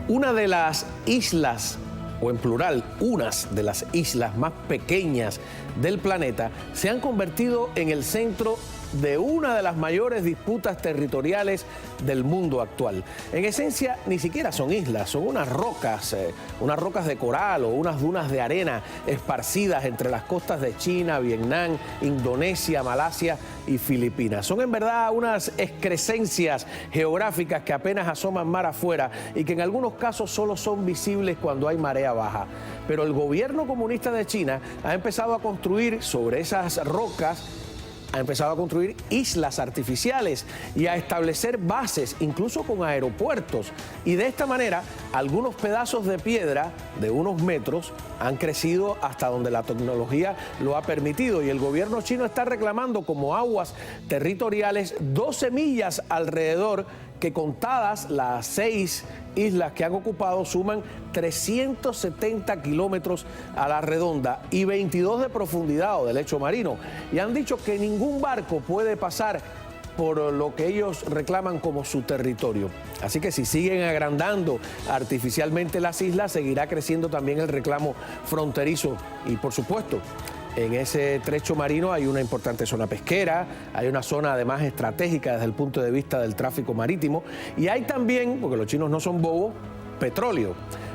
Una de las islas, o en plural, unas de las islas más pequeñas del planeta, se han convertido en el centro de una de las mayores disputas territoriales del mundo actual. En esencia, ni siquiera son islas, son unas rocas de coral o unas dunas de arena esparcidas entre las costas de China, Vietnam, Indonesia, Malasia y Filipinas. Son en verdad unas excrescencias geográficas que apenas asoman mar afuera y que en algunos casos solo son visibles cuando hay marea baja. Pero el gobierno comunista de China ha empezado a construir sobre esas rocas, ha empezado a construir islas artificiales y a establecer bases, incluso con aeropuertos. Y de esta manera, algunos pedazos de piedra de unos metros han crecido hasta donde la tecnología lo ha permitido. Y el gobierno chino está reclamando como aguas territoriales 12 millas alrededor, que contadas las 6 islas que han ocupado suman 370 kilómetros a la redonda y 22 de profundidad o de lecho marino. Y han dicho que ningún barco puede pasar por lo que ellos reclaman como su territorio. Así que si siguen agrandando artificialmente las islas, seguirá creciendo también el reclamo fronterizo. Y por supuesto, en ese trecho marino hay una importante zona pesquera, hay una zona además estratégica desde el punto de vista del tráfico marítimo y hay también, porque los chinos no son bobos, petróleo.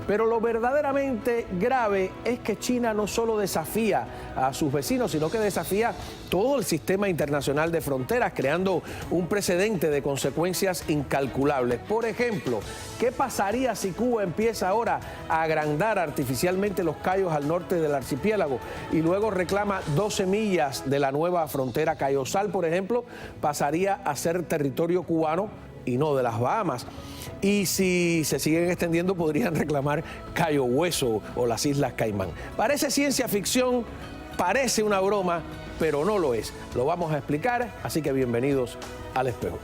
Pero lo verdaderamente grave es que China no solo desafía a sus vecinos, sino que desafía todo el sistema internacional de fronteras, creando un precedente de consecuencias incalculables. Por ejemplo, ¿qué pasaría si Cuba empieza ahora a agrandar artificialmente los cayos al norte del archipiélago y luego reclama 12 millas de la nueva frontera? Cayosal, por ejemplo, pasaría a ser territorio cubano y no de las Bahamas. Y si se siguen extendiendo, podrían reclamar Cayo Hueso o las Islas Caimán. Parece ciencia ficción, parece una broma, pero no lo es. Lo vamos a explicar, así que bienvenidos al Espejo.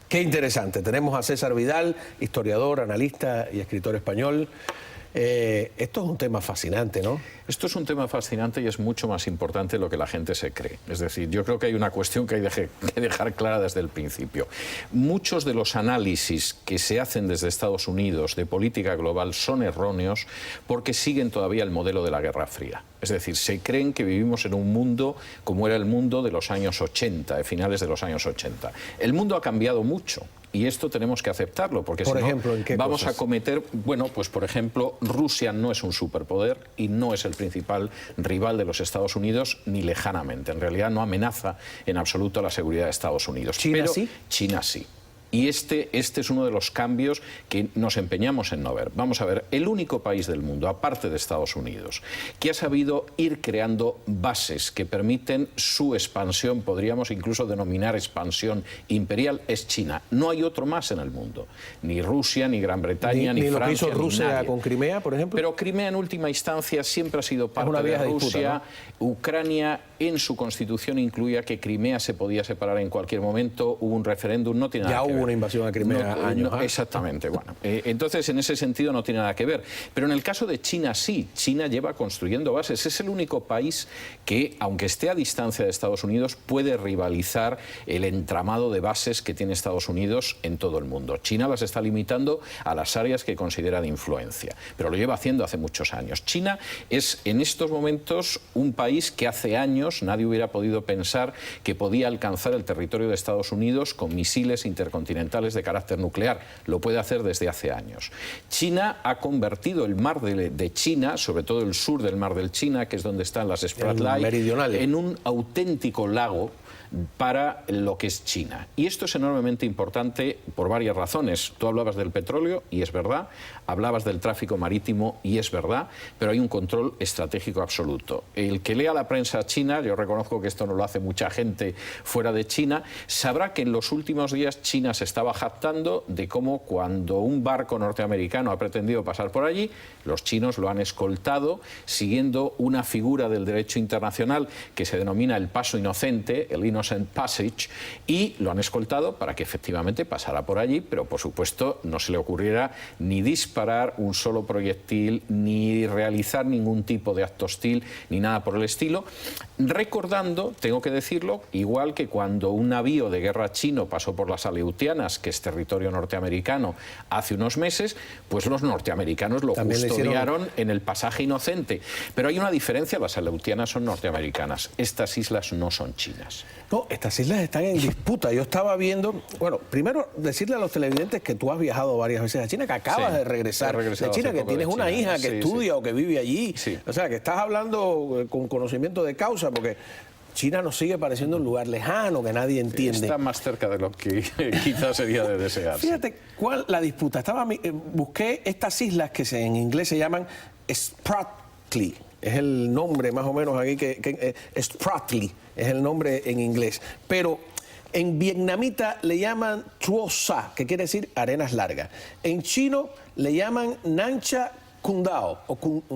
Qué interesante. Tenemos a César Vidal, historiador, analista y escritor español. Esto es un tema fascinante, ¿no? Esto es un tema fascinante y es mucho más importante de lo que la gente se cree. Es decir, yo creo que hay una cuestión que hay que dejar clara desde el principio. Muchos de los análisis que se hacen desde Estados Unidos de política global son erróneos porque siguen todavía el modelo de la Guerra Fría. Es decir, se creen que vivimos en un mundo como era el mundo de los años 80, de finales de los años 80. El mundo ha cambiado mucho. Y esto tenemos que aceptarlo, porque si no, vamos a cometer... Bueno, pues por ejemplo, Rusia no es un superpoder y no es el principal rival de los Estados Unidos ni lejanamente. En realidad no amenaza en absoluto a la seguridad de Estados Unidos. ¿China sí? China sí. Y este es uno de los cambios que nos empeñamos en no ver. Vamos a ver, el único país del mundo, aparte de Estados Unidos, que ha sabido ir creando bases que permiten su expansión, podríamos incluso denominar expansión imperial, es China. No hay otro más en el mundo. Ni Rusia, ni Gran Bretaña, ni Francia, lo que hizo Rusia nadie. Con Crimea, por ejemplo. Pero Crimea en última instancia siempre ha sido parte de Rusia. Disputa, ¿no? Ucrania en su constitución incluía que Crimea se podía separar en cualquier momento. Hubo un referéndum, no tiene nada que ver. Hubo una invasión a Crimea años. Exactamente, bueno. Entonces, en ese sentido no tiene nada que ver. Pero en el caso de China sí. China lleva construyendo bases. Es el único país que, aunque esté a distancia de Estados Unidos, puede rivalizar el entramado de bases que tiene Estados Unidos en todo el mundo. China las está limitando a las áreas que considera de influencia. Pero lo lleva haciendo hace muchos años. China es, en estos momentos, un país que hace años nadie hubiera podido pensar que podía alcanzar el territorio de Estados Unidos con misiles intercontinentales de carácter nuclear. Lo puede hacer desde hace años. China ha convertido el mar de China, sobre todo el sur del mar del China, que es donde están las Spratly, en un auténtico lago para lo que es China. Y esto es enormemente importante por varias razones. Tú hablabas del petróleo, y es verdad, hablabas del tráfico marítimo, y es verdad, pero hay un control estratégico absoluto. El que lea la prensa china, yo reconozco que esto no lo hace mucha gente fuera de China, sabrá que en los últimos días China se estaba jactando de cómo cuando un barco norteamericano ha pretendido pasar por allí, los chinos lo han escoltado siguiendo una figura del derecho internacional que se denomina el paso inocente, el Innocent Passage, y lo han escoltado para que efectivamente pasara por allí, pero por supuesto no se le ocurriera ni disparar un solo proyectil, ni realizar ningún tipo de acto hostil, ni nada por el estilo, recordando, tengo que decirlo, igual que cuando un navío de guerra chino pasó por las Aleutianas, que es territorio norteamericano, hace unos meses, pues los norteamericanos lo custodiaron en el pasaje Inocente. Pero hay una diferencia, las Aleutianas son norteamericanas, estas islas no son chinas. No, estas islas están en disputa. Yo estaba viendo, bueno, primero decirle a los televidentes que tú has viajado varias veces a China, que acabas de regresar de China, que tienes una hija que estudia o que vive allí. Sí. O sea, que estás hablando con conocimiento de causa, porque China nos sigue pareciendo un lugar lejano que nadie entiende. Está más cerca de lo que quizás sería de desear. Fíjate cuál la disputa. Busqué estas islas que en inglés se llaman Spratly. Es el nombre más o menos aquí Spratly es el nombre en inglés. Pero en vietnamita le llaman Tuo Sa, que quiere decir arenas largas. En chino le llaman Nancha Cundao,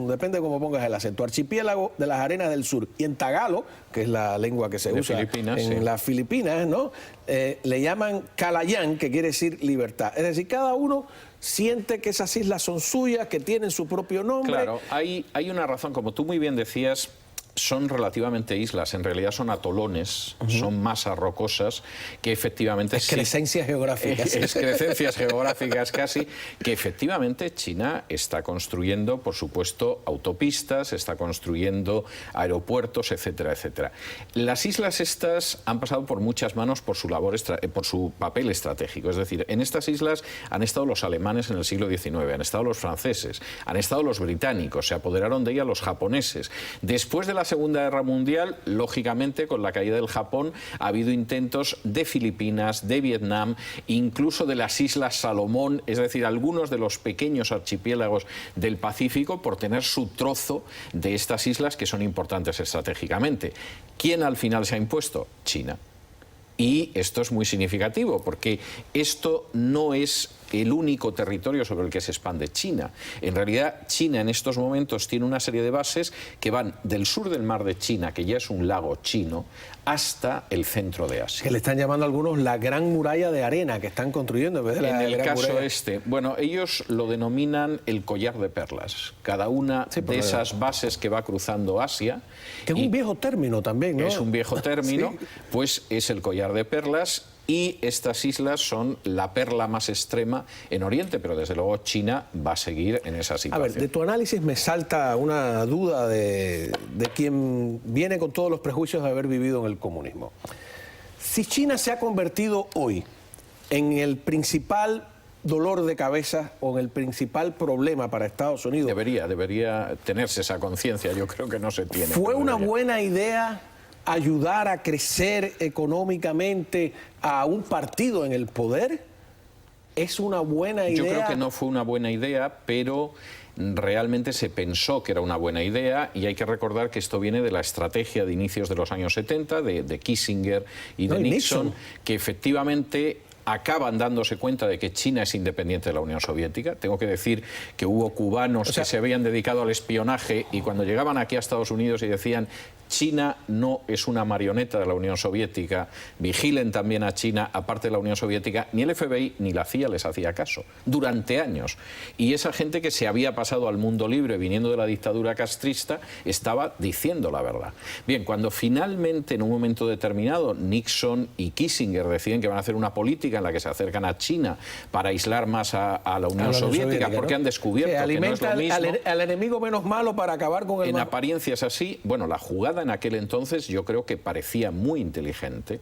depende de cómo pongas el acento, archipiélago de las arenas del sur. Y en tagalo, que es la lengua que se usa en las Filipinas, ¿no? Le llaman Kalayán, que quiere decir libertad. Es decir, cada uno siente que esas islas son suyas, que tienen su propio nombre. Claro, hay una razón, como tú muy bien decías, son relativamente islas, en realidad son atolones, son masas rocosas que efectivamente... Excrescencias geográficas. Excrescencias geográficas casi, que efectivamente China está construyendo, por supuesto, autopistas, está construyendo aeropuertos, etcétera, etcétera. Las islas estas han pasado por muchas manos por su papel estratégico, es decir, en estas islas han estado los alemanes en el siglo XIX, han estado los franceses, han estado los británicos, se apoderaron de ellas los japoneses. Después de la Segunda Guerra Mundial, lógicamente, con la caída del Japón, ha habido intentos de Filipinas, de Vietnam, incluso de las Islas Salomón, es decir, algunos de los pequeños archipiélagos del Pacífico, por tener su trozo de estas islas que son importantes estratégicamente. ¿Quién al final se ha impuesto? China. Y esto es muy significativo, porque esto no es el único territorio sobre el que se expande China. En realidad, China en estos momentos tiene una serie de bases que van del sur del mar de China, que ya es un lago chino, hasta el centro de Asia. Que le están llamando algunos la Gran Muralla de Arena, que están construyendo en vez de la Gran Muralla. En el caso este, bueno, ellos lo denominan el collar de perlas. Cada una de esas bases que va cruzando Asia... Que es un viejo término también, ¿no? Es un viejo término, sí. Pues es el collar de perlas. Y estas islas son la perla más extrema en Oriente, pero desde luego China va a seguir en esa situación. A ver, de tu análisis me salta una duda de quien viene con todos los prejuicios de haber vivido en el comunismo. Si China se ha convertido hoy en el principal dolor de cabeza o en el principal problema para Estados Unidos... Debería tenerse esa conciencia, yo creo que no se tiene. ¿Fue una buena idea ayudar a crecer económicamente a un partido en el poder? ¿Es una buena idea? Yo creo que no fue una buena idea, pero realmente se pensó que era una buena idea, y hay que recordar que esto viene de la estrategia de inicios de los años 70, de Kissinger y de Nixon, que efectivamente acaban dándose cuenta de que China es independiente de la Unión Soviética. Tengo que decir que hubo cubanos que se habían dedicado al espionaje y cuando llegaban aquí a Estados Unidos y decían: China no es una marioneta de la Unión Soviética, vigilen también a China, aparte de la Unión Soviética, ni el FBI ni la CIA les hacía caso, durante años. Y esa gente que se había pasado al mundo libre viniendo de la dictadura castrista estaba diciendo la verdad. Bien, cuando finalmente en un momento determinado Nixon y Kissinger deciden que van a hacer una política en la que se acercan a China para aislar más a la Unión Soviética, porque han descubierto que no es lo mismo. Al enemigo menos malo para acabar con el En apariencia es así. Bueno, la jugada en aquel entonces yo creo que parecía muy inteligente.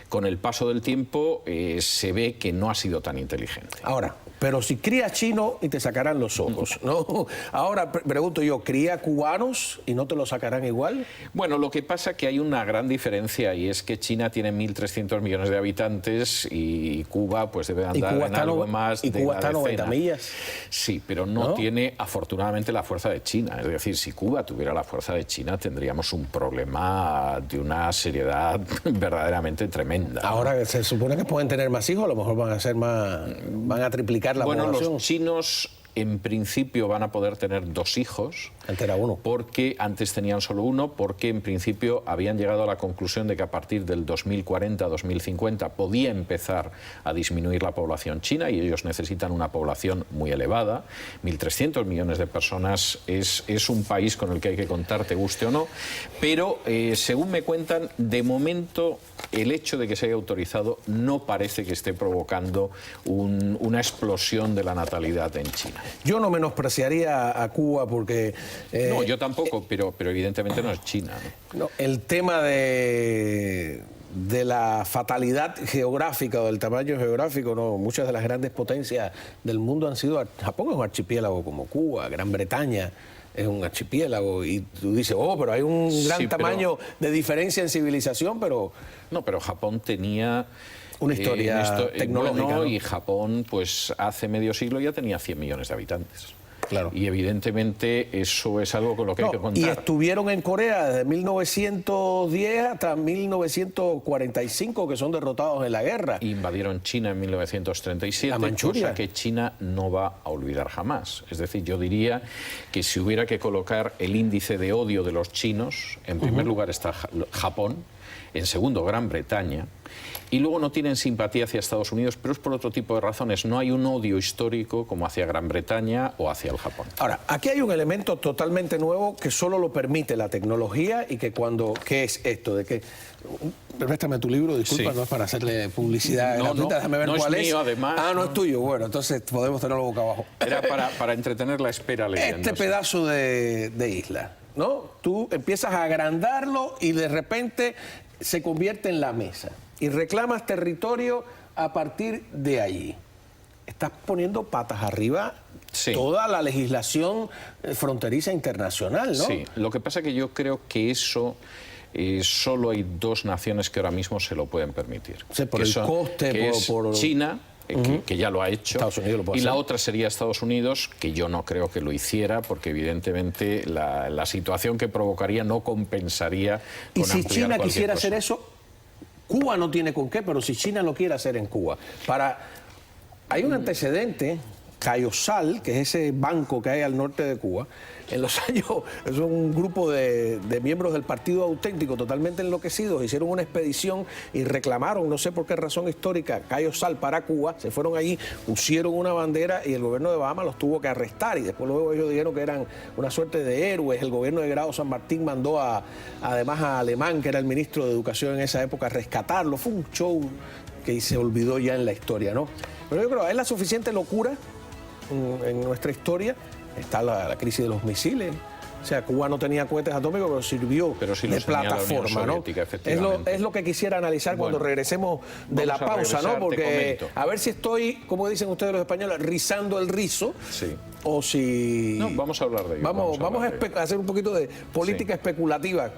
Con el paso del tiempo se ve que no ha sido tan inteligente. Ahora, pero si cría chino y te sacarán los ojos, ¿no? Ahora pregunto yo, ¿cría cubanos y no te lo sacarán igual? Bueno, lo que pasa es que hay una gran diferencia, y es que China tiene 1.300 millones de habitantes y Cuba pues debe andar en algo más de Cuba está a 90 millas. Sí, pero no tiene afortunadamente la fuerza de China. Es decir, si Cuba tuviera la fuerza de China tendríamos un problema de una seriedad verdaderamente tremenda. Ahora se supone que pueden tener más hijos, a lo mejor van a triplicar la población. Los chinos en principio van a poder tener 2 hijos. Antes era uno. Porque antes tenían solo uno, porque en principio habían llegado a la conclusión de que a partir del 2040-2050 podía empezar a disminuir la población china y ellos necesitan una población muy elevada. 1.300 millones de personas es un país con el que hay que contar, te guste o no, pero según me cuentan, de momento el hecho de que se haya autorizado no parece que esté provocando una explosión de la natalidad en China. Yo no menospreciaría a Cuba porque... no, yo tampoco, pero evidentemente no es China, ¿no? No, el tema de la fatalidad geográfica o del tamaño geográfico, no, muchas de las grandes potencias del mundo han sido... Japón es un archipiélago como Cuba, Gran Bretaña es un archipiélago y tú dices, oh, pero hay un gran tamaño de diferencia en civilización, pero... No, pero Japón tenía... una historia tecnológica, bueno, ¿no? Y Japón, pues hace medio siglo ya tenía 100 millones de habitantes. Claro. Y evidentemente eso es algo con lo que hay que contar. Y estuvieron en Corea desde 1910 hasta 1945, que son derrotados en la guerra. Invadieron China en 1937, La Manchuria. cosa que China no va a olvidar jamás. Es decir, yo diría que si hubiera que colocar el índice de odio de los chinos, en primer lugar está Japón, en segundo Gran Bretaña, y luego no tienen simpatía hacia Estados Unidos, pero es por otro tipo de razones. No hay un odio histórico como hacia Gran Bretaña o hacia el Japón. Ahora, aquí hay un elemento totalmente nuevo que solo lo permite la tecnología y que cuando... ¿Qué es esto? De que... Préstame tu libro, disculpa, Sí. no es para hacerle publicidad No, gratuita, déjame ver no es cuál es. mío, además. Ah, no es tuyo, bueno, entonces podemos tenerlo boca abajo. Era para entretener la espera leyendo. Este pedazo de isla, ¿no? Tú empiezas a agrandarlo y de repente se convierte en la mesa y reclamas territorio a partir de allí. Estás poniendo patas arriba Sí. toda la legislación fronteriza internacional, ¿no? Sí, lo que pasa es que yo creo que eso solo hay 2 naciones que ahora mismo se lo pueden permitir. Sí, por que el coste, que por... es China, que ya lo ha hecho, Estados Unidos lo puede y la hacer. otra sería Estados Unidos, que yo no creo que lo hiciera, porque evidentemente la situación que provocaría no compensaría Y con si ampliar China cualquier quisiera cosa. hacer eso, Cuba no tiene con qué, pero si China lo quiere hacer en Cuba. Hay un antecedente, Cayosal, que es ese banco que hay al norte de Cuba. En los años, es un grupo de miembros del Partido Auténtico totalmente enloquecidos, hicieron una expedición y reclamaron, no sé por qué razón histórica, Cayosal para Cuba, se fueron allí, pusieron una bandera y el gobierno de Bahamas los tuvo que arrestar y después luego ellos dijeron que eran una suerte de héroes. El gobierno de Grado San Martín mandó además a Alemán, que era el ministro de Educación en esa época, a rescatarlo. Fue un show que se olvidó ya en la historia, ¿no? Pero yo creo que es la suficiente locura en nuestra historia. Está la crisis de los misiles. O sea, Cuba no tenía cohetes atómicos, pero sirvió Pero sí de los tenía la Unión plataforma, ¿no? Soviética, efectivamente. Es lo que quisiera analizar cuando Bueno, regresemos de la vamos a pausa, regresar, ¿no? te Porque comento. a ver si estoy, como dicen ustedes los españoles, rizando el rizo. Sí. O si... No, vamos a hablar de ello. Vamos a hacer un poquito de política especulativa